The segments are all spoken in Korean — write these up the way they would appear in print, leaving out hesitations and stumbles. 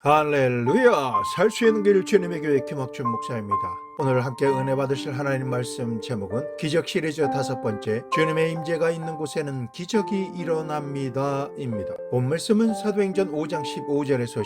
할렐루야! 살 수 있는 길 주님의 교회 김학준 목사입니다. 오늘 함께 은혜 받으실 하나님 말씀 제목은 기적 시리즈 5번째, 주님의 임재가 있는 곳에는 기적이 일어납니다 입니다. 본 말씀은 사도행전 5장 15절에서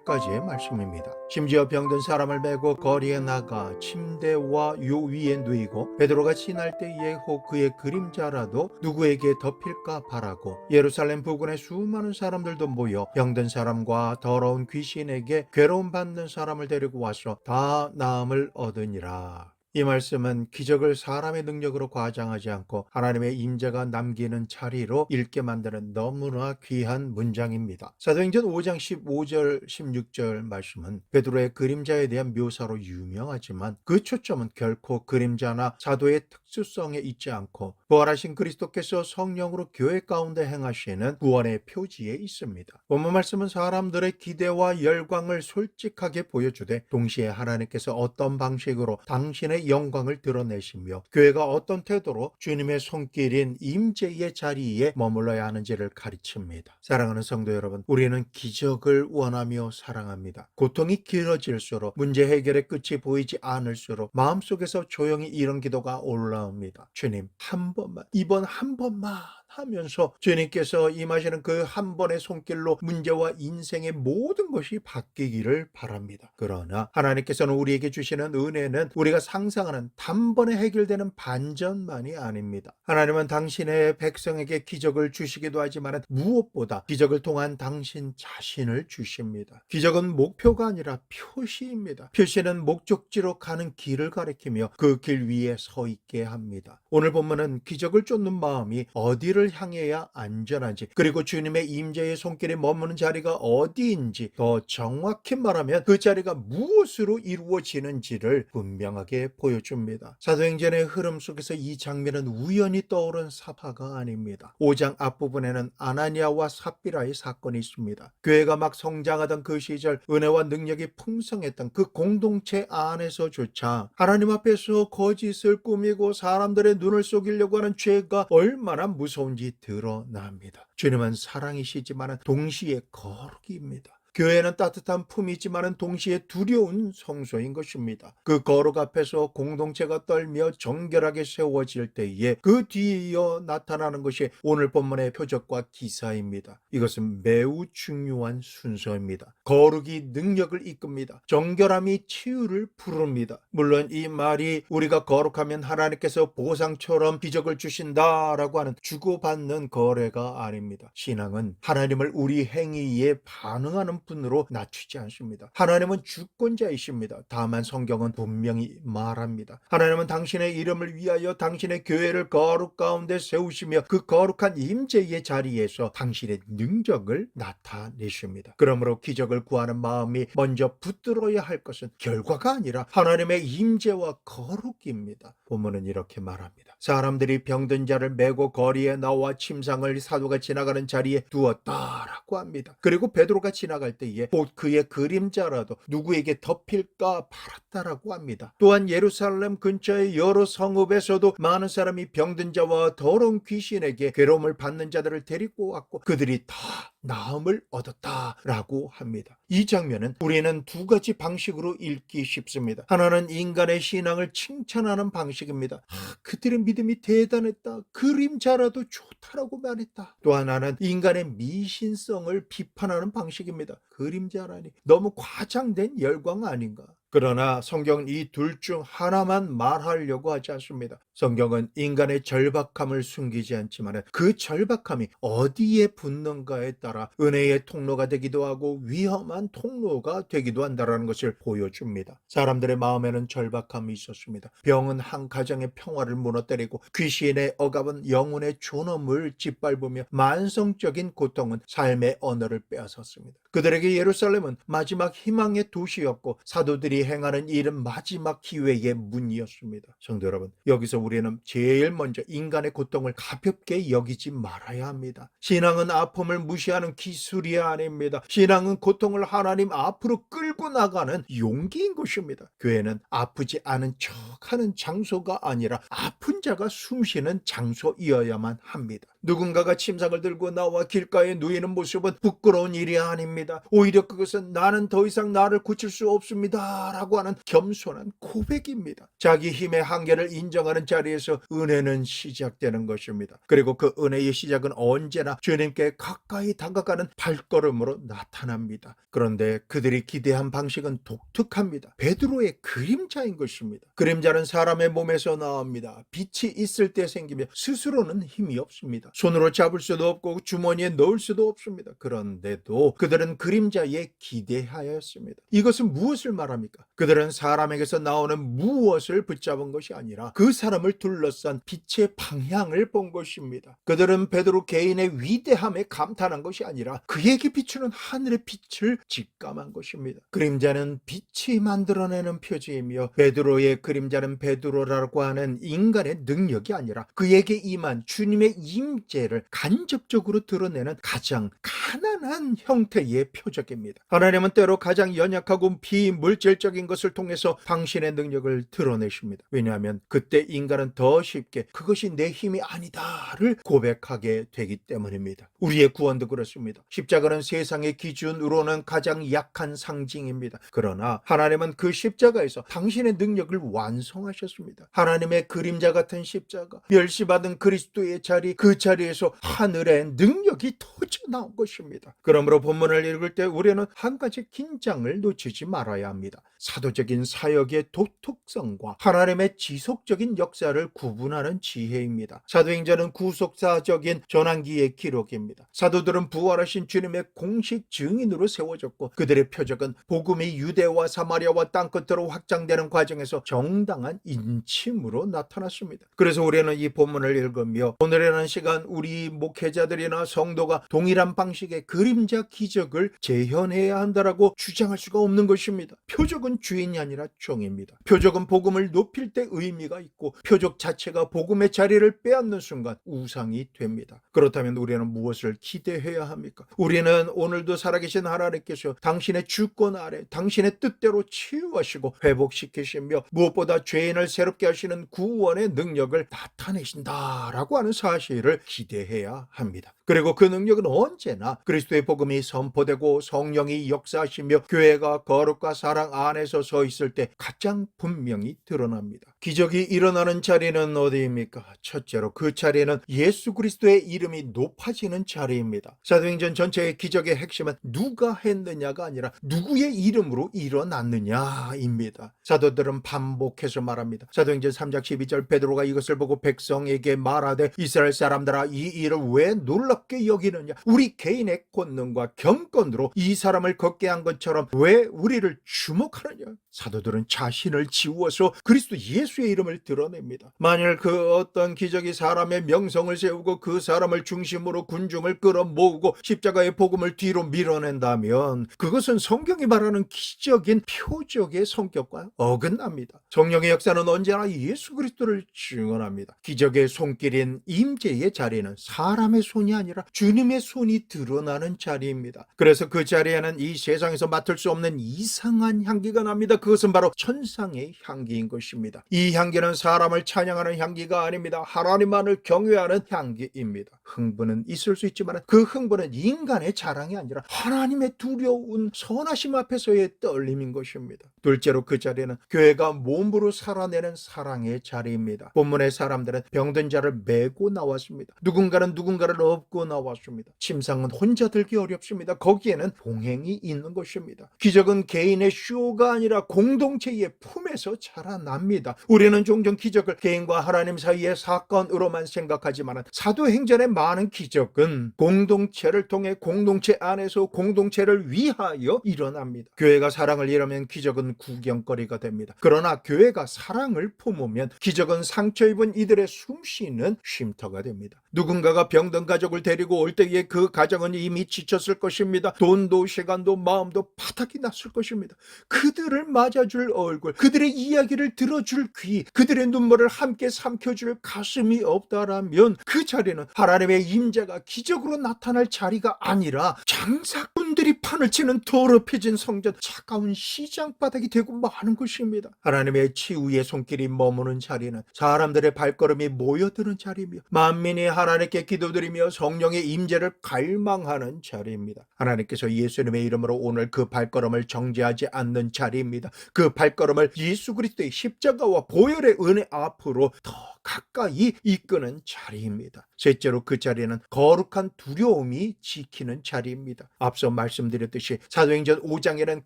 16절까지의 말씀입니다. 심지어 병든 사람을 메고 거리에 나가 침대와 요 위에 누이고 베드로가 지날 때에 혹 그의 그림자라도 누구에게 덮일까 바라고 예루살렘 부근에 수많은 사람들도 모여 병든 사람과 더러운 귀신에게 괴로움 받는 사람을 데리고 와서 다 나음을 얻으니라. 이 말씀은 기적을 사람의 능력으로 과장하지 않고 하나님의 임재가 남기는 자리로 읽게 만드는 너무나 귀한 문장입니다. 사도행전 5장 15절 16절 말씀은 베드로의 그림자에 대한 묘사로 유명하지만 그 초점은 결코 그림자나 사도의 특수성에 있지 않고 부활하신 그리스도께서 성령으로 교회 가운데 행하시는 구원의 표지에 있습니다. 본문 말씀은 사람들의 기대와 열광을 솔직하게 보여주되 동시에 하나님께서 어떤 방식으로 당신의 영광을 드러내시며 교회가 어떤 태도로 주님의 손길인 임재의 자리에 머물러야 하는지를 가르칩니다. 사랑하는 성도 여러분, 우리는 기적을 원하며 사랑합니다. 고통이 길어질수록 문제 해결의 끝이 보이지 않을수록 마음속에서 조용히 이런 기도가 올라옵니다. 주님, 한 번만, 이번 한 번만 하면서 주님께서 임하시는 그 한 번의 손길로 문제와 인생의 모든 것이 바뀌기를 바랍니다. 그러나 하나님께서는 우리에게 주시는 은혜는 우리가 상상하는 단번에 해결되는 반전만이 아닙니다. 하나님은 당신의 백성에게 기적을 주시기도 하지만 무엇보다 기적을 통한 당신 자신을 주십니다. 기적은 목표가 아니라 표시입니다. 표시는 목적지로 가는 길을 가리키며 그 길 위에 서 있게 합니다. 오늘 본문은 기적을 쫓는 마음이 어디를 향해야 안전한지, 그리고 주님의 임재의 손길에 머무는 자리가 어디인지, 더 정확히 말하면 그 자리가 무엇으로 이루어지는지를 분명하게 보여줍니다. 사도행전의 흐름 속에서 이 장면은 우연히 떠오른 사파가 아닙니다. 5장 앞부분에는 아나니아와 삽비라의 사건이 있습니다. 교회가 막 성장하던 그 시절, 은혜와 능력이 풍성했던 그 공동체 안에서조차 하나님 앞에서 거짓을 꾸미고 사람들의 눈을 속이려고 하는 죄가 얼마나 무서운지 드러납니다. 주님은 사랑이시지만 동시에 거룩입니다. 교회는 따뜻한 품이지만 동시에 두려운 성소인 것입니다. 그 거룩 앞에서 공동체가 떨며 정결하게 세워질 때에 그 뒤에 이어 나타나는 것이 오늘 본문의 표적과 기사입니다. 이것은 매우 중요한 순서입니다. 거룩이 능력을 이끕니다. 정결함이 치유를 부릅니다. 물론 이 말이 우리가 거룩하면 하나님께서 보상처럼 기적을 주신다라고 하는 주고받는 거래가 아닙니다. 신앙은 하나님을 우리 행위에 반응하는 분으로 낮추지 않습니다. 하나님은 주권자이십니다. 다만 성경은 분명히 말합니다. 하나님은 당신의 이름을 위하여 당신의 교회를 거룩 가운데 세우시며 그 거룩한 임재의 자리에서 당신의 능력을 나타내십니다. 그러므로 기적을 구하는 마음이 먼저 붙들어야 할 것은 결과가 아니라 하나님의 임재와 거룩입니다. 본문은 이렇게 말합니다. 사람들이 병든 자를 메고 거리에 나와 침상을 사도가 지나가는 자리에 두었다라고 합니다. 그리고 베드로가 지나갈 때에 곧 그의 그림자라도 누구에게 덮일까 바랐다라고 합니다. 또한 예루살렘 근처의 여러 성읍에서도 많은 사람이 병든 자와 더러운 귀신에게 괴로움을 받는 자들을 데리고 왔고 그들이 다 나음을 얻었다라고 합니다. 이 장면은 우리는 두 가지 방식으로 읽기 쉽습니다. 하나는 인간의 신앙을 칭찬하는 방식입니다. 그들의 믿음이 대단했다. 그림자라도 좋다라고 말했다. 또 하나는 인간의 미신성을 비판하는 방식입니다. 그림자라니 너무 과장된 열광 아닌가? 그러나 성경은 이 둘 중 하나만 말하려고 하지 않습니다. 성경은 인간의 절박함을 숨기지 않지만 그 절박함이 어디에 붙는가에 따라 은혜의 통로가 되기도 하고 위험한 통로가 되기도 한다는 것을 보여줍니다. 사람들의 마음에는 절박함이 있었습니다. 병은 한 가정의 평화를 무너뜨리고 귀신의 억압은 영혼의 존엄을 짓밟으며 만성적인 고통은 삶의 언어를 빼앗았습니다. 그들에게 예루살렘은 마지막 희망의 도시였고 사도들이 그들이 행하는 일은 마지막 기회의 문이었습니다. 성도 여러분, 여기서 우리는 제일 먼저 인간의 고통을 가볍게 여기지 말아야 합니다. 신앙은 아픔을 무시하는 기술이 아닙니다. 신앙은 고통을 하나님 앞으로 끌고 나가는 용기인 것입니다. 교회는 아프지 않은 척하는 장소가 아니라 아픈 자가 숨쉬는 장소이어야만 합니다. 누군가가 침상을 들고 나와 길가에 누이는 모습은 부끄러운 일이 아닙니다. 오히려 그것은 나는 더 이상 나를 고칠 수 없습니다 라고 하는 겸손한 고백입니다. 자기 힘의 한계를 인정하는 자리에서 은혜는 시작되는 것입니다. 그리고 그 은혜의 시작은 언제나 주님께 가까이 다가가는 발걸음으로 나타납니다. 그런데 그들이 기대한 방식은 독특합니다. 베드로의 그림자인 것입니다. 그림자는 사람의 몸에서 나옵니다. 빛이 있을 때 생기며 스스로는 힘이 없습니다. 손으로 잡을 수도 없고 주머니에 넣을 수도 없습니다. 그런데도 그들은 그림자에 기대하였습니다. 이것은 무엇을 말합니까? 그들은 사람에게서 나오는 무엇을 붙잡은 것이 아니라 그 사람을 둘러싼 빛의 방향을 본 것입니다. 그들은 베드로 개인의 위대함에 감탄한 것이 아니라 그에게 비추는 하늘의 빛을 직감한 것입니다. 그림자는 빛이 만들어내는 표지이며 베드로의 그림자는 베드로라고 하는 인간의 능력이 아니라 그에게 임한 주님의 임재를 간접적으로 드러내는 가장 가난한 형태의 표적입니다. 하나님은 때로 가장 연약하고 비물질적인 것을 통해서 당신의 능력을 드러내십니다. 왜냐하면 그때 인간은 더 쉽게 그것이 내 힘이 아니다를 고백하게 되기 때문입니다. 우리의 구원도 그렇습니다. 십자가는 세상의 기준으로는 가장 약한 상징입니다. 그러나 하나님은 그 십자가에서 당신의 능력을 완성하셨습니다. 하나님의 그림자 같은 십자가, 멸시받은 그리스도의 자리, 그 자리에서 하늘의 능력이 터져 나온 것입니다. 그러므로 본문을 읽을 때 우리는 한 가지 긴장을 놓치지 말아야 합니다. 사도적인 사역의 독특성과 하나님의 지속적인 역사를 구분하는 지혜입니다. 사도행전은 구속사적인 전환기의 기록입니다. 사도들은 부활하신 주님의 공식 증인으로 세워졌고 그들의 표적은 복음이 유대와 사마리아와 땅끝으로 확장되는 과정에서 정당한 인침으로 나타났습니다. 그래서 우리는 이 본문을 읽으며 오늘이라는 시간 우리 목회자들이나 성도가 동일한 방식의 그림자 기적을 재현해야 한다라고 주장할 수가 없는 것입니다. 표적은 주인이 아니라 종입니다. 표적은 복음을 높일 때 의미가 있고 표적 자체가 복음의 자리를 빼앗는 순간 우상이 됩니다. 그렇다면 우리는 무엇을 기대해야 합니까? 우리는 오늘도 살아계신 하나님께서 당신의 주권 아래 당신의 뜻대로 치유하시고 회복시키시며 무엇보다 죄인을 새롭게 하시는 구원의 능력을 나타내신다라고 하는 사실을 기대해야 합니다. 그리고 그 능력은 언제나 그리스도의 복음이 선포되고 성령이 역사하시며 교회가 거룩과 사랑 안에서 서 있을 때 가장 분명히 드러납니다. 기적이 일어나는 자리는 어디입니까? 첫째로 그 자리는 예수 그리스도의 이름이 높아지는 자리입니다. 사도행전 전체의 기적의 핵심은 누가 했느냐가 아니라 누구의 이름으로 일어났느냐입니다. 사도들은 반복해서 말합니다. 사도행전 3장 12절 베드로가 이것을 보고 백성에게 말하되 이스라엘 사람들아 이 일을 왜 놀랍게 여기느냐? 우리 개인의 권능과 경건으로 이 사람을 걷게 한 것처럼 왜 우리를 주목하느냐? 사도들은 자신을 지우어서 그리스도 예수의 이름을 드러냅니다. 만일 그 어떤 기적이 사람의 명성을 세우고 그 사람을 중심으로 군중을 끌어모으고 십자가의 복음을 뒤로 밀어낸다면 그것은 성경이 말하는 기적인 표적의 성격과 어긋납니다. 성령의 역사는 언제나 예수 그리스도를 증언합니다. 기적의 손길인 임재의 자리는 사람의 손이 아니라 주님의 손이 드러나는 자리입니다. 그래서 그 자리에는 이 세상에서 맡을 수 없는 이상한 향기가 납니다. 그것은 바로 천상의 향기인 것입니다. 이 향기는 사람을 찬양하는 향기가 아닙니다. 하나님만을 경외하는 향기입니다. 흥분은 있을 수 있지만 그 흥분은 인간의 자랑이 아니라 하나님의 두려운 선하심 앞에서의 떨림인 것입니다. 둘째로 그 자리는 교회가 몸으로 살아내는 사랑의 자리입니다. 본문의 사람들은 병든 자를 메고 나왔습니다. 누군가는 누군가를 업고 나왔습니다. 침상은 혼자 들기 어렵습니다. 거기에는 동행이 있는 것입니다. 기적은 개인의 쇼가 아니라 공동체의 품에서 자라납니다. 우리는 종종 기적을 개인과 하나님 사이의 사건으로만 생각하지만 사도행전의 많은 기적은 공동체를 통해 공동체 안에서 공동체를 위하여 일어납니다. 교회가 사랑을 일하면 기적은 구경거리가 됩니다. 그러나 교회가 사랑을 품으면 기적은 상처 입은 이들의 숨쉬는 쉼터가 됩니다. 누군가가 병든 가족을 데리고 올 때에 그 가정은 이미 지쳤을 것입니다. 돈도 시간도 마음도 바닥이 났을 것입니다. 그들을 맞아줄 얼굴, 그들의 이야기를 들어줄 귀, 그들의 눈물을 함께 삼켜줄 가슴이 없다라면 그 자리는 하나님의 임재가 기적으로 나타날 자리가 아니라 장사꾼들이 판을 치는 더럽혀진 성전, 차가운 시장 바닥이 되고 마는 것입니다. 하나님의 치유의 손길이 머무는 자리는 사람들의 발걸음이 모여드는 자리이며 만민이 하나님께 기도드리며 성령의 임재를 갈망하는 자리입니다. 하나님께서 예수님의 이름으로 오늘 그 발걸음을 정죄하지 않는 자리입니다. 그 발걸음을 예수 그리스도의 십자가와 보혈의 은혜 앞으로 더 가까이 이끄는 자리입니다. 셋째로 그 자리는 거룩한 두려움이 지키는 자리입니다. 앞서 말씀드렸듯이 사도행전 5장에는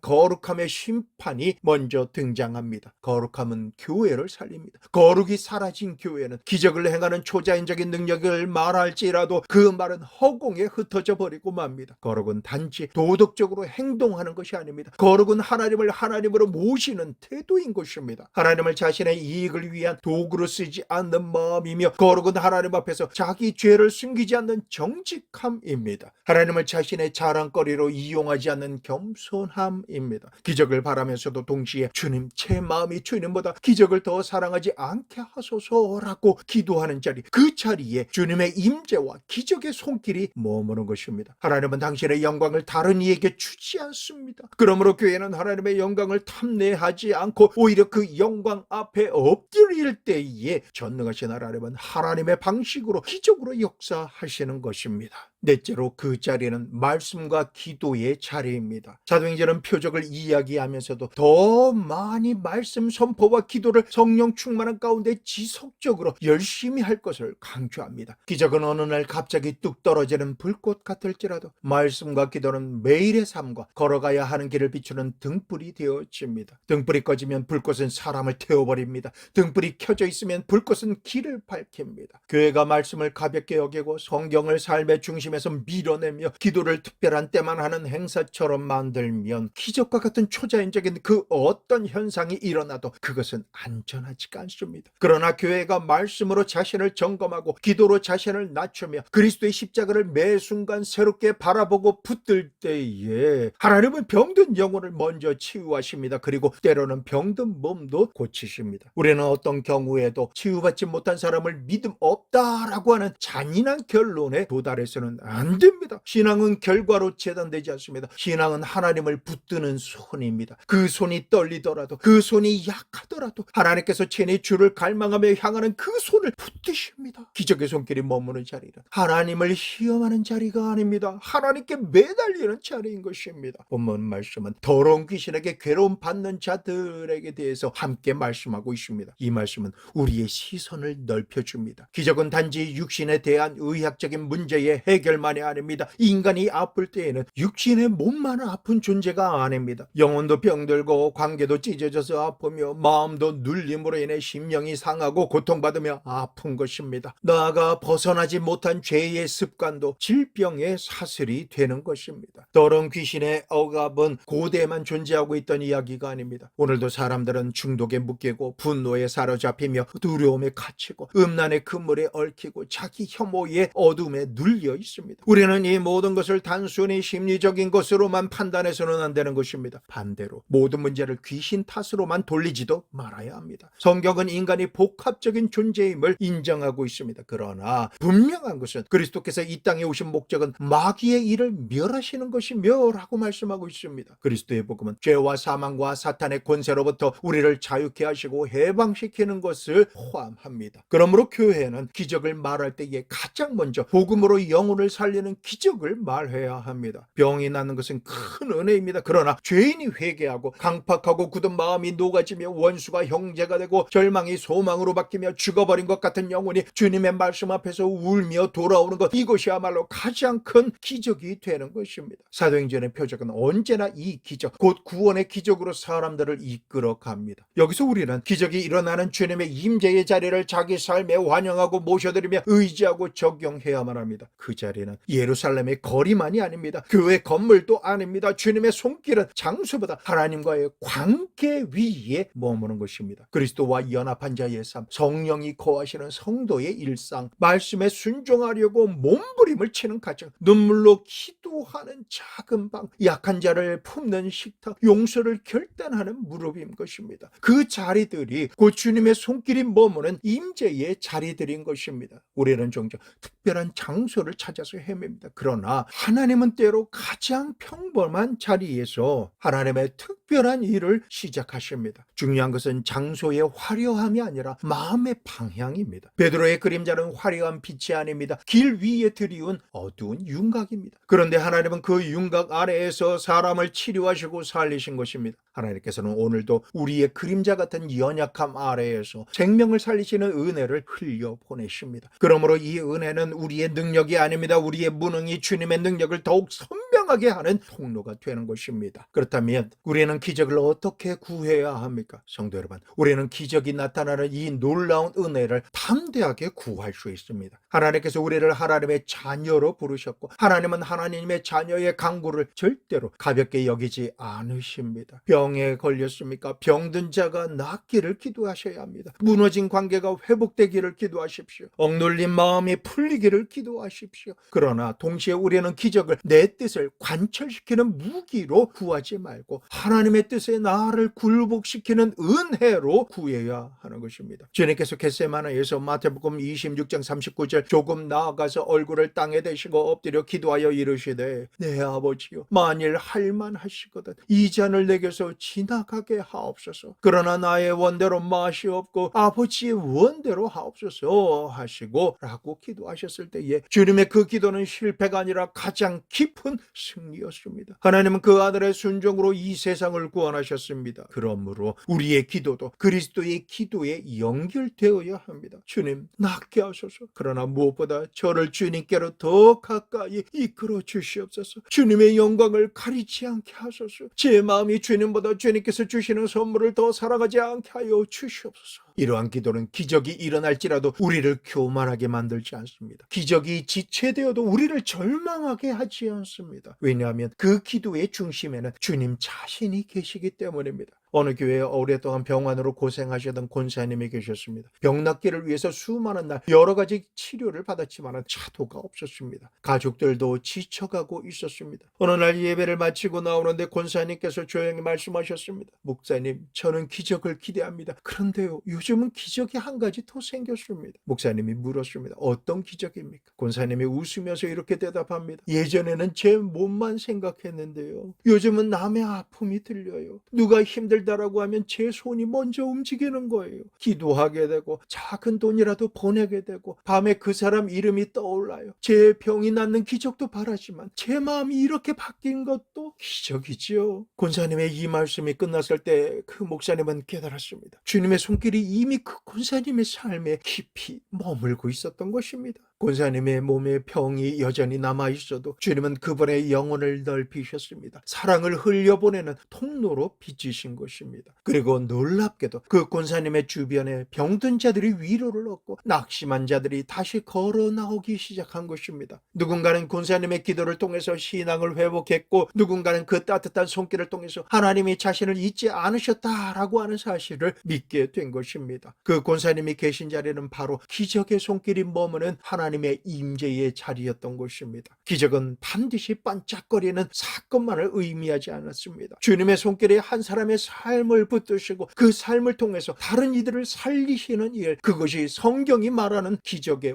거룩함의 심판이 먼저 등장합니다. 거룩함은 교회를 살립니다. 거룩이 사라진 교회는 기적을 행하는 초자연적인 능력을 말할지라도 그 말은 허공에 흩어져 버리고 맙니다. 거룩은 단지 도덕적으로 행동하는 것이 아닙니다. 거룩은 하나님을 하나님으로 모시는 태도인 것입니다. 하나님을 자신의 이익을 위한 도구로 쓰지 않는 마음이며 거룩은 하나님 앞에서 자기 죄를 숨기지 않는 정직함입니다. 하나님을 자신의 자랑거리로 이용하지 않는 겸손함입니다. 기적을 바라면서도 동시에 주님, 제 마음이 주님보다 기적을 더 사랑하지 않게 하소서라고 기도하는 자리, 그 자리에 주님의 임재와 기적의 손길이 머무는 것입니다. 하나님은 당신의 영광을 다른 이에게 주지 않습니다. 그러므로 교회는 하나님의 영광을 탐내하지 않고 오히려 그 영광 앞에 엎드릴 때에 전능하신 하나님은 하나님의 방식으로 기적으로 역사하시는 것입니다. 넷째로 그 자리는 말씀과 기도의 자리입니다. 사도행전은 표적을 이야기하면서도 더 많이 말씀 선포와 기도를 성령 충만한 가운데 지속적으로 열심히 할 것을 강조합니다. 기적은 어느 날 갑자기 뚝 떨어지는 불꽃 같을지라도 말씀과 기도는 매일의 삶과 걸어가야 하는 길을 비추는 등불이 되어집니다. 등불이 꺼지면 불꽃은 사람을 태워버립니다. 등불이 켜져 있으면 불꽃은 길을 밝힙니다. 교회가 말씀을 가볍게 여기고 성경을 삶의 중심에서 밀어내며 기도를 특별한 때만 하는 행사처럼 만들면 기적과 같은 초자연적인 그 어떤 현상이 일어나도 그것은 안전하지가 않습니다. 그러나 교회가 말씀으로 자신을 점검하고 기도로 자신을 낮추며 그리스도의 십자가를 매 순간 새롭게 바라보고 붙들 때에 하나님은 병든 영혼을 먼저 치유하십니다. 그리고 때로는 병든 몸도 고치십니다. 우리는 어떤 경우에도 치유받지 못한 사람을 믿음 없다라고 하는 잔인한 결론에 도달해서는 안 됩니다. 신앙은 결과로 재단되지 않습니다. 신앙은 하나님을 붙드는 손입니다. 그 손이 떨리더라도, 그 손이 약하더라도 하나님께서 친히 주를 갈망하며 향하는 그 손을 붙드십니다. 기적의 손길이 머무는 자리는 하나님을 시험하는 자리가 아닙니다. 하나님께 매달리는 자리인 것입니다. 본문 말씀은 더러운 귀신에게 괴로움 받는 자들에게 대해서 함께 말씀하고 있습니다. 이 말씀은 우리의 시선을 넓혀줍니다. 기적은 단지 육신에 대한 의학적인 문제의 해결만이 아닙니다. 인간이 아플 때에는 육신의 몸만 아픈 존재가 아닙니다. 영혼도 병들고 관계도 찢어져서 아프며 마음도 눌림으로 인해 심령이 상하고 고통받으며 아픈 것입니다. 나아가 벗어나지 못한 죄의 습관도 질병의 사슬이 되는 것입니다. 더러운 귀신의 억압은 고대에만 존재하고 있던 이야기가 아닙니다. 오늘도 사람들은 중독에 묶이고 분노에 사로잡히며 두려움에 갇히고 음란의 그물에 얽히고 자기 혐오의 어둠에 눌려 있습니다. 우리는 이 모든 것을 단순히 심리적인 것으로만 판단해서는 안 되는 것입니다. 반대로 모든 문제를 귀신 탓으로만 돌리지도 말아야 합니다. 성경은 인간이 복합적인 존재임을 인정하고 있습니다. 그러나 분명한 것은 그리스도께서 이 땅에 오신 목적은 마귀의 일을 멸하시는 것이며 라고 말씀하고 있습니다. 그리스도의 복음은 죄와 사망과 사탄의 권세로부터 우리를 자유케 하시고 해방시키는 것을 포함합니다. 그러므로 교회는 기적을 말할 때에 가장 먼저 복음으로 영혼을 살리는 기적을 말해야 합니다. 병이 낫는 것은 큰 은혜입니다. 그러나 죄인이 회개하고 강팍하고 굳은 마음이 녹아지며 원수가 형제가 되고 절망이 소망으로 바뀌며 죽어버린 것 같은 영혼이 주님의 말씀 앞에서 울며 돌아오는 것, 이것이야말로 가장 큰 기적이 되는 것입니다. 사도행전의 표적은 언제나 이 기적, 곧 구원의 기적으로 사람들을 이끌어 갑니다. 여기서 우리는 기적이 일어나는 주님의 임재의 자리를 자기 삶에 환영하고 모셔드리며 의지하고 적용해야만 합니다. 그 자리는 예루살렘의 거리만이 아닙니다. 교회 건물도 아닙니다. 주님의 손길은 장소보다 하나님과의 관계 위에 머무는 것입니다. 그리스도와 연합한 자의 삶, 성령이 거하시는 성도의 일상, 말씀에 순종하려고 몸부림을 치는 가정, 눈물로 기도하는 작은 방, 약한 자를 품는 식탁, 용서를 결단하는 무릎인 것입니다. 그 자리들이 곧 주님의 손길이 머무는 임재의 자리들인 것입니다. 우리는 종종 특별한 장소를 찾아서 헤맵니다. 그러나 하나님은 때로 가장 평범한 자리에서 하나님의 특별한 일을 시작하십니다. 중요한 것은 장소의 화려함이 아니라 마음의 방향입니다. 베드로의 그림자는 화려한 빛이 아닙니다. 길 위에 드리운 어두운 윤곽입니다. 그런데 하나님은 그 윤곽 아래에서 사람을 치료하시고 살리신 것입니다. 하나님께서는 오늘도 우리의 그림자 같은 연약함 아래에서 생명을 살리시는 은혜를 흘려보내십니다. 그러므로 이 은혜는 우리의 능력이 아닙니다. 우리의 무능이 주님의 능력을 더욱 선명하게 하는 통로가 되는 것입니다. 그렇다면 우리는 기적을 어떻게 구해야 합니까? 성도 여러분, 우리는 기적이 나타나는 이 놀라운 은혜를 담대하게 구할 수 있습니다. 하나님께서 우리를 하나님의 자녀로 부르셨고 하나님은 하나님의 자녀의 간구를 절대로 가볍게 여기지 않으십니다. 병에 걸렸습니까? 병든 자가 낫기를 기도하셔야 합니다. 무너진 관계가 회복되기를 기도하십시오. 억눌린 마음이 풀리기를 기도하십시오. 그러나 동시에 우리는 기적을 내 뜻을 관철시키는 무기로 구하지 말고 하나님의 뜻에 나를 굴복시키는 은혜로 구해야 하는 것입니다. 주님께서 겟세마네에서 마태복음 26장 39절 조금 나아가서 얼굴을 땅에 대시고 엎드려 기도하여 이르시되 내 아버지여 만일 할만하시거든 이 잔을 내게서 지나가게 하옵소서. 그러나 나의 원대로 마시옵고 아버지의 원대로 하옵소서 하시고 라고 기도하셨을 때에 주님의 그 기도는 실패가 아니라 가장 깊은 승리였습니다. 하나님은 그 아들의 순종으로 이 세상을 구원하셨습니다. 그러므로 우리의 기도도 그리스도의 기도에 연결되어야 합니다. 주님 낫게 하소서. 그러나 무엇보다 저를 주님께로 더 가까이 이끌어 주시옵소서. 주님의 영광을 가리지 않게 하소서. 제 마음이 주님보다 주님께서 주시는 선물을 더 사랑하지 않게 하여 주시옵소서. 이러한 기도는 기적이 일어날지라도 우리를 교만하게 만들지 않습니다. 기적이 지체되어도 우리를 절망하게 하지 않습니다. 왜냐하면 그 기도의 중심에는 주님 자신이 계시기 때문입니다. 어느 교회에 오랫동안 병환으로 고생하시던 권사님이 계셨습니다. 병 낫기를 위해서 수많은 날 여러 가지 치료를 받았지만 차도가 없었습니다. 가족들도 지쳐가고 있었습니다. 어느 날 예배를 마치고 나오는데 권사님께서 조용히 말씀하셨습니다. 목사님, 저는 기적을 기대합니다. 그런데요, 요즘은 기적이 한 가지 더 생겼습니다. 목사님이 물었습니다. 어떤 기적입니까? 권사님이 웃으면서 이렇게 대답합니다. 예전에는 제 몸만 생각했는데요, 요즘은 남의 아픔이 들려요. 누가 힘들다라고 하면 제 손이 먼저 움직이는 거예요. 기도하게 되고 작은 돈이라도 보내게 되고 밤에 그 사람 이름이 떠올라요. 제 병이 낫는 기적도 바라지만 제 마음이 이렇게 바뀐 것도 기적이지요. 권사님의 이 말씀이 끝났을 때 그 목사님은 깨달았습니다. 주님의 손길이 이미 그 권사님의 삶에 깊이 머물고 있었던 것입니다. 권사님의 몸에 병이 여전히 남아있어도 주님은 그분의 영혼을 넓히셨습니다. 사랑을 흘려보내는 통로로 빚으신 것입니다. 그리고 놀랍게도 그 권사님의 주변에 병든 자들이 위로를 얻고 낙심한 자들이 다시 걸어 나오기 시작한 것입니다. 누군가는 권사님의 기도를 통해서 신앙을 회복했고 누군가는 그 따뜻한 손길을 통해서 하나님이 자신을 잊지 않으셨다라고 하는 사실을 믿게 된 것입니다. 그 권사님이 계신 자리는 바로 기적의 손길이 머무는 하나님의 임재의 자리였던 것입니다. 기적은 반드시 반짝거리는 사건만을 의미하지 않았습니다. 주님의 손길이 한 사람의 삶을 붙드시고 그 삶을 통해서 다른 이들을 살리시는 일, 그것이 성경이 말하는 기적의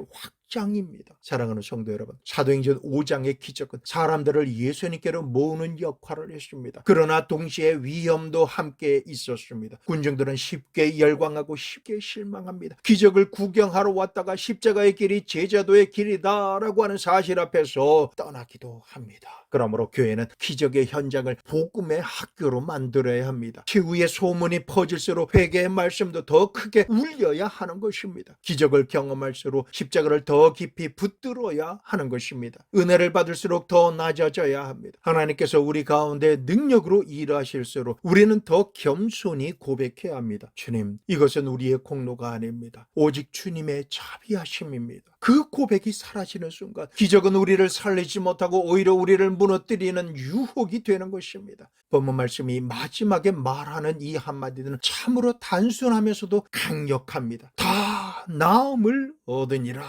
확장입니다. 사랑하는 성도 여러분, 사도행전 5장의 기적은 사람들을 예수님께로 모으는 역할을 했습니다. 그러나 동시에 위험도 함께 있었습니다. 군중들은 쉽게 열광하고 쉽게 실망합니다. 기적을 구경하러 왔다가 십자가의 길이 제자도의 길이다라고 하는 사실 앞에서 떠나기도 합니다. 그러므로 교회는 기적의 현장을 복음의 학교로 만들어야 합니다. 최후의 소문이 퍼질수록 회개의 말씀도 더 크게 울려야 하는 것입니다. 기적을 경험할수록 십자가를 더 깊이 붙들어야 하는 것입니다. 은혜를 받을수록 더 낮아져야 합니다. 하나님께서 우리 가운데 능력으로 일하실수록 우리는 더 겸손히 고백해야 합니다. 주님, 이것은 우리의 공로가 아닙니다. 오직 주님의 자비하심입니다. 그 고백이 사라지는 순간 기적은 우리를 살리지 못하고 오히려 우리를 무너뜨리는 유혹이 되는 것입니다. 본문 말씀이 마지막에 말하는 이 한마디는 참으로 단순하면서도 강력합니다. 다 나음을 얻으니라.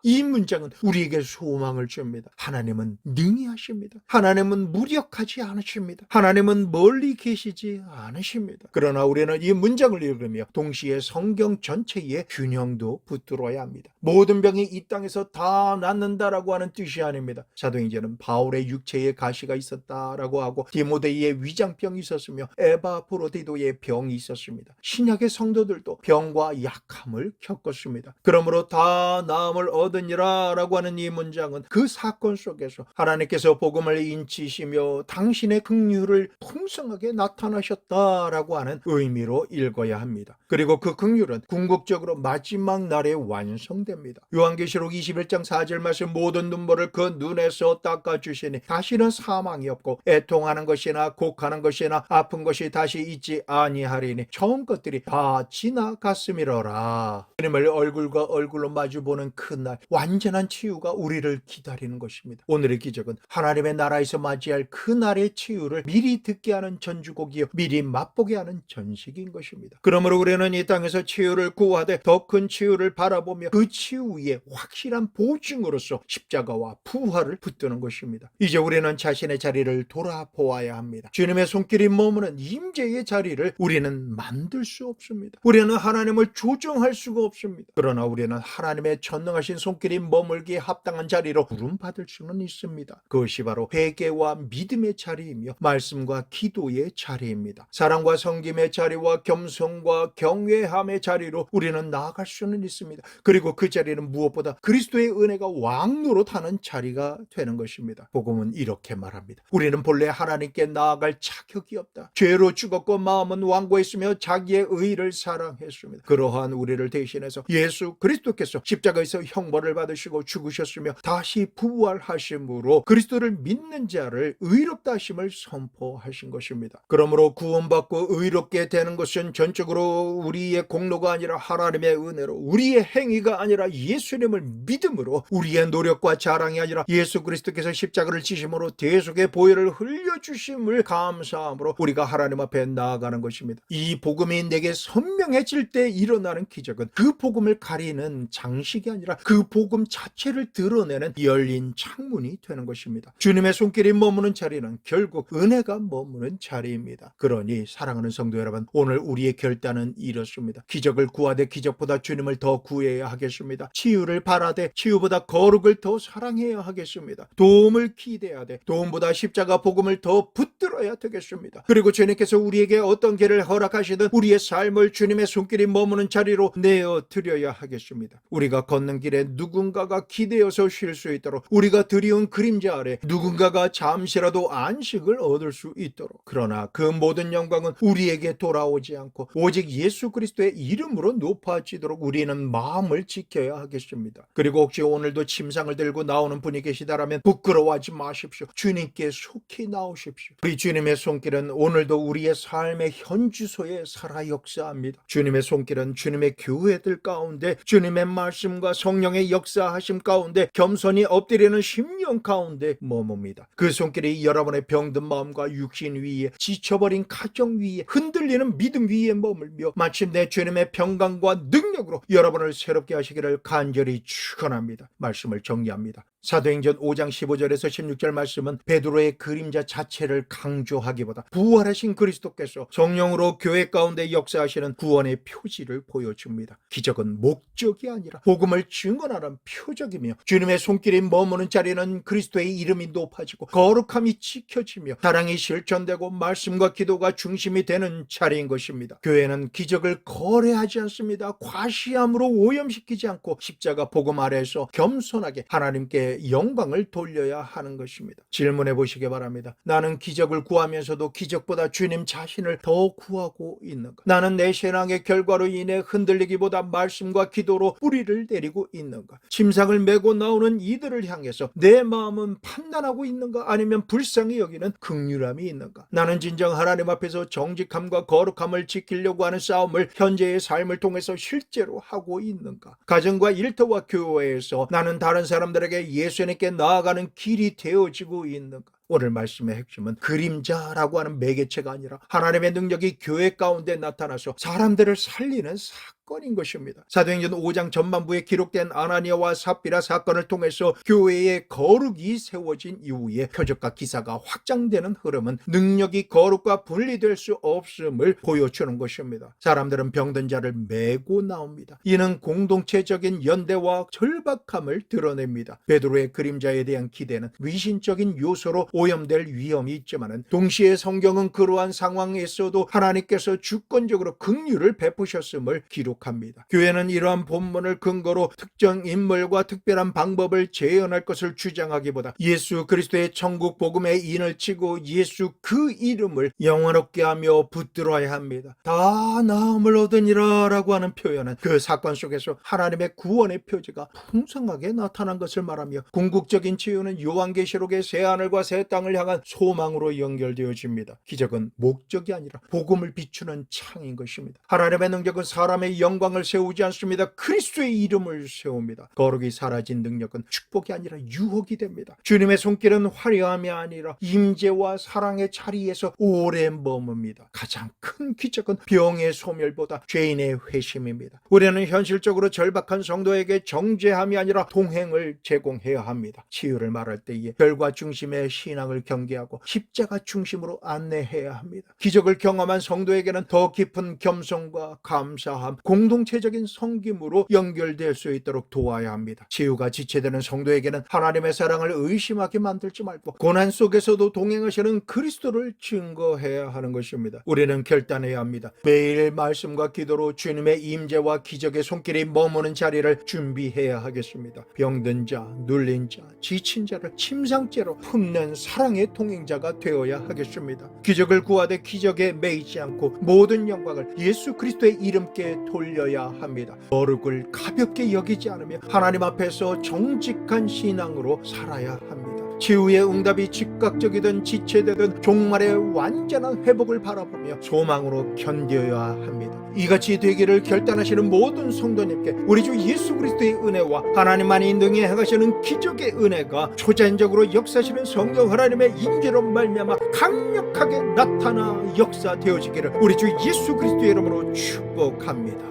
이 문장은 우리에게 소망을 줍니다. 하나님은 능히 하십니다. 하나님은 무력하지 않으십니다. 하나님은 멀리 계시지 않으십니다. 그러나 우리는 이 문장을 읽으며 동시에 성경 전체의 균형도 붙들어야 합니다. 모든 병이 이 땅에서 다 낫는다라고 하는 뜻이 아닙니다. 사도행전은 바울의 육체에 가시가 있었다라고 하고 디모데이의 위장병이 있었으며 에바프로디도의 병이 있었습니다. 신약의 성도들도 병과 약함을 겪었습니다. 그러므로 다 나음을 얻으니라 라고 하는 이 문장은 그 사건 속에서 하나님께서 복음을 인치시며 당신의 긍휼을 풍성하게 나타나셨다라고 하는 의미로 읽어야 합니다. 그리고 그 긍휼은 궁극적으로 마지막 날에 완성됩니다. 요한계시록 21장 4절 말씀 모든 눈물을 그 눈에서 닦아주시니 다시는 사망이 없고 애통하는 것이나 곡하는 것이나 아픈 것이 다시 있지 아니하리니 처음 것들이 다 지나갔음이로라. 주님을 얼굴과 얼굴로 마주보는 그날 완전한 치유가 우리를 기다리는 것입니다. 오늘의 기적은 하나님의 나라에서 맞이할 그 날의 치유를 미리 듣게 하는 전주곡이요 미리 맛보게 하는 전식인 것입니다. 그러므로 우리는 이 땅에서 치유를 구하되 더 큰 치유를 바라보며 그 치유 위에 확실한 보증으로서 십자가와 부활을 붙드는 것입니다. 이제 우리는 자신의 자리를 돌아보아야 합니다. 주님의 손길이 머무는 임재의 자리를 우리는 만들 수 없습니다. 우리는 하나님을 조정할 수가 없습니다. 그러나 우리는 하나님의 전능하신 손길이 머물기에 합당한 자리로 부름받을 수는 있습니다. 그것이 바로 회개와 믿음의 자리이며 말씀과 기도의 자리입니다. 사랑과 섬김의 자리와 겸손과 경외함의 자리로 우리는 나아갈 수는 있습니다. 그리고 그 자리는 무엇보다 그리스도의 은혜가 왕노릇하는 자리가 되는 것입니다. 복음은 이렇게 말합니다. 우리는 본래 하나님께 나아갈 자격이 없다. 죄로 죽었고 마음은 완고했으며 자기의 의를 사랑했습니다. 그러한 우리를 대신해서 예수 그리스도께서 십자가에서 형벌을 받으시고 죽으셨으며 다시 부활하심으로 그리스도를 믿는 자를 의롭다 하심을 선포하신 것입니다. 그러므로 구원받고 의롭게 되는 것은 전적으로 우리의 공로가 아니라 하나님의 은혜로, 우리의 행위가 아니라 예수님을 믿음으로, 우리의 노력과 자랑이 아니라 예수 그리스도께서 십자가를 지심으로 대속의 보혈을 흘려주심을 감사함으로 우리가 하나님 앞에 나아가는 것입니다. 이 복음이 내게 선명해질 때 일어나는 기적은 그 복음을 가리는 장식이 아니라 그 복음 자체를 드러내는 열린 창문이 되는 것입니다. 주님의 손길이 머무는 자리는 결국 은혜가 머무는 자리입니다. 그러니 사랑하는 성도 여러분, 오늘 우리의 결단은 이렇습니다. 기적을 구하되 기적보다 주님을 더 구해야 하겠습니다. 치유를 바라되 치유보다 거룩을 더 사랑해야 하겠습니다. 도움을 기대하되 도움보다 십자가 복음을 더 붙들어야 되겠습니다. 그리고 주님께서 우리에게 어떤 길을 허락하시든 우리의 삶을 주님의 손길이 머무는 자리로 내어 드려야 하겠습니다. 우리가 걷는 길에 누군가가 기대어서 쉴 수 있도록, 우리가 드리운 그림자 아래 누군가가 잠시라도 안식을 얻을 수 있도록, 그러나 그 모든 영광은 우리에게 돌아오지 않고 오직 예수 그리스도의 이름으로 높아지도록 우리는 마음을 지켜야 하겠습니다. 그리고 혹시 오늘도 침상을 들고 나오는 분이 계시다라면 부끄러워하지 마십시오. 주님께 속히 나오십시오. 우리 주님의 손길은 오늘도 우리의 삶의 현주소에 살아 역사합니다. 주님의 손길은 주님의 교회들 가운데 주님의 말씀과 성령의 역사하심 가운데 겸손히 엎드리는 심령 가운데 머뭅니다. 그 손길이 여러분의 병든 마음과 육신 위에, 지쳐버린 가정 위에, 흔들리는 믿음 위에 머물며 마침내 주님의 평강과 능력으로 여러분을 새롭게 하시기를 간절히 축원합니다. 말씀을 정리합니다. 사도행전 5장 15절에서 16절 말씀은 베드로의 그림자 자체를 강조하기보다 부활하신 그리스도께서 성령으로 교회 가운데 역사하시는 구원의 표지를 보여줍니다. 기적은 목적이 아니라 복음을 증언하는 표적이며 주님의 손길이 머무는 자리는 그리스도의 이름이 높아지고 거룩함이 지켜지며 사랑이 실천되고 말씀과 기도가 중심이 되는 자리인 것입니다. 교회는 기적을 거래하지 않습니다. 과시함으로 오염시키지 않고 십자가 복음 아래에서 겸손하게 하나님께 영광을 돌려야 하는 것입니다. 질문해 보시기 바랍니다. 나는 기적을 구하면서도 기적보다 주님 자신을 더 구하고 있는가? 나는 내 신앙의 결과로 인해 흔들리기보다 말씀과 기도로 뿌리를 내리고 있는가? 침상을 메고 나오는 이들을 향해서 내 마음은 판단하고 있는가? 아니면 불쌍히 여기는 긍휼함이 있는가? 나는 진정 하나님 앞에서 정직함과 거룩함을 지키려고 하는 싸움을 현재의 삶을 통해서 실제로 하고 있는가? 가정과 일터와 교회에서 나는 다른 사람들에게 예수님께 나아가는 길이 되어지고 있는가? 오늘 말씀의 핵심은 그림자라고 하는 매개체가 아니라 하나님의 능력이 교회 가운데 나타나서 사람들을 살리는 사건인 것입니다. 사도행전 5장 전반부에 기록된 아나니아와 삽비라 사건을 통해서 교회의 거룩이 세워진 이후에 표적과 기사가 확장되는 흐름은 능력이 거룩과 분리될 수 없음을 보여주는 것입니다. 사람들은 병든 자를 메고 나옵니다. 이는 공동체적인 연대와 절박함을 드러냅니다. 베드로의 그림자에 대한 기대는 위신적인 요소로 오염될 위험이 있지만 동시에 성경은 그러한 상황에서도 하나님께서 주권적으로 긍휼을 베푸셨음을 기록합니다. 교회는 이러한 본문을 근거로 특정 인물과 특별한 방법을 재현할 것을 주장하기보다 예수 그리스도의 천국 복음에 인을 치고 예수 그 이름을 영원롭게 하며 붙들어야 합니다. 다 나음을 얻으니라 라고 하는 표현은 그 사건 속에서 하나님의 구원의 표지가 풍성하게 나타난 것을 말하며 궁극적인 치유는 요한계시록의 새하늘과 새 땅을 향한 소망으로 연결되어집니다. 기적은 목적이 아니라 복음을 비추는 창인 것입니다. 하나님의 능력은 사람의 영광을 세우지 않습니다. 그리스도의 이름을 세웁니다. 거룩이 사라진 능력은 축복이 아니라 유혹이 됩니다. 주님의 손길은 화려함이 아니라 임재와 사랑의 자리에서 오래 머뭅니다. 가장 큰 기적은 병의 소멸보다 죄인의 회심입니다. 우리는 현실적으로 절박한 성도에게 정죄함이 아니라 동행을 제공해야 합니다. 치유를 말할 때에 결과 중심의 신앙을 경계하고 십자가 중심으로 안내해야 합니다. 기적을 경험한 성도에게는 더 깊은 겸손과 감사함, 공동체적인 섬김으로 연결될 수 있도록 도와야 합니다. 치유가 지체되는 성도에게는 하나님의 사랑을 의심하게 만들지 말고 고난 속에서도 동행하시는 그리스도를 증거해야 하는 것입니다. 우리는 결단해야 합니다. 매일 말씀과 기도로 주님의 임재와 기적의 손길이 머무는 자리를 준비해야 하겠습니다. 병든 자, 눌린 자, 지친 자를 침상죄로 품는 사랑의 동행자가 되어야 하겠습니다. 기적을 구하되 기적에 매이지 않고 모든 영광을 예수 그리스도의 이름께 돌려야 합니다. 거룩을 가볍게 여기지 않으며 하나님 앞에서 정직한 신앙으로 살아야 합니다. 치유의 응답이 즉각적이든 지체되든 종말의 완전한 회복을 바라보며 소망으로 견뎌야 합니다. 이같이 되기를 결단하시는 모든 성도님께 우리 주 예수 그리스도의 은혜와 하나님만이 능히 행하시는 기적의 은혜가 초자연적으로 역사하시는 성령 하나님의 임재로 말미암아 강력하게 나타나 역사되어지기를 우리 주 예수 그리스도의 이름으로 축복합니다.